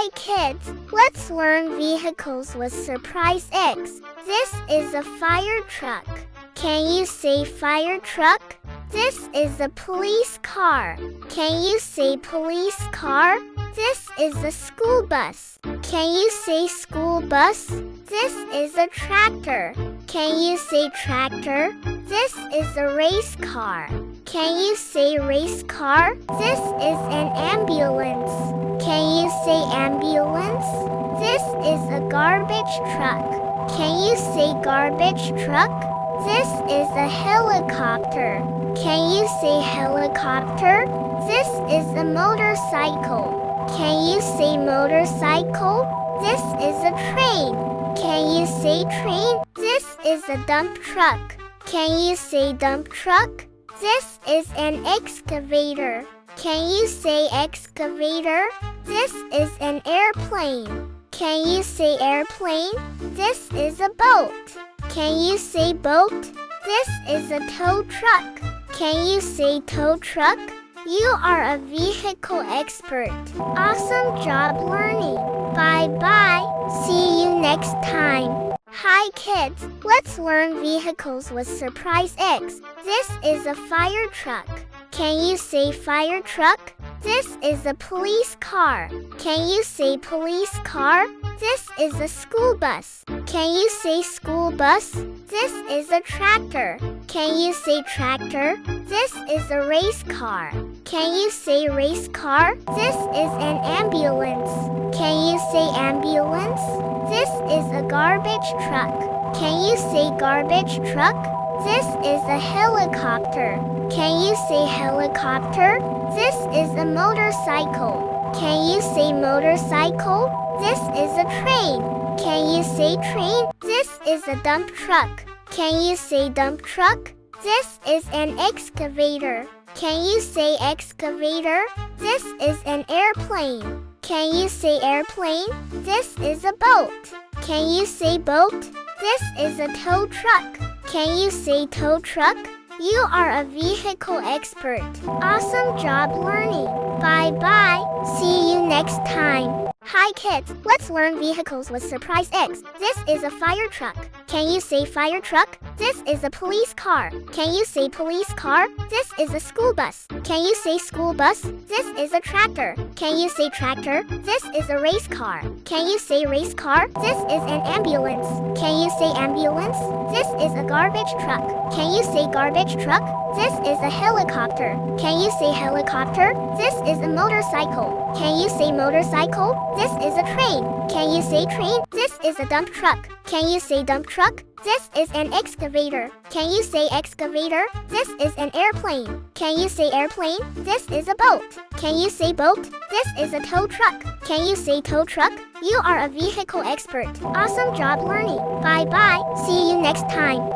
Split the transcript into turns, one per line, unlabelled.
Hi kids, let's learn vehicles with surprise X. This is a fire truck. Can you say fire truck? This is a police car. Can you say police car? This is a school bus. Can you say school bus? This is a tractor. Can you say tractor? This is a race car. Can you say race car? This is an ambulance. Can you say ambulance? This is a garbage truck. Can you say garbage truck? This is a helicopter. Can you say helicopter? This is a motorcycle. Can you say motorcycle? This is a train. Can you say train? This is a dump truck. Can you say dump truck? This is an excavator. Can you say excavator? This is an airplane. Can you say airplane? This is a boat. Can you say boat? This is a tow truck. Can you say tow truck? You are a vehicle expert. Awesome job learning. Bye-bye. See you next time. Hi kids, let's learn vehicles with surprise X. This is a fire truck. Can you say fire truck? This is a police car. Can you say police car? This is a school bus. Can you say school bus? This is a tractor. Can you say tractor? This is a race car. Can you say race car? This is an ambulance. Can you say ambulance? This is a garbage truck. Can you say garbage truck? This is a helicopter. Can you say helicopter? This is a motorcycle. Can you say motorcycle? This is a train. Can you say train? This is a dump truck. Can you say dump truck? This is an excavator. Can you say excavator? This is an airplane. Can you say airplane? This is a boat. Can you say boat? This is a tow truck. Can you say tow truck? You are a vehicle expert. Awesome job learning. Bye-bye. See you next time. Hi kids, let's learn vehicles with surprise X. This is a fire truck. Can you say fire truck? This is a police car. Can you say police car? This is a school bus. Can you say school bus? This is a tractor. Can you say tractor? This is a race car. Can you say race car? This is an ambulance. Can you say ambulance? This is a garbage truck. Can you say garbage truck? This is a helicopter. Can you say helicopter? This is a motorcycle. Can you say motorcycle? This is a train. Can you say train? This is a dump truck. Can you say dump truck? This is an excavator. Can you say excavator? This is an airplane. Can you say airplane? This is a boat. Can you say boat? This is a tow truck. Can you say tow truck? You are a vehicle expert. Awesome job learning. Bye-bye. See you next time.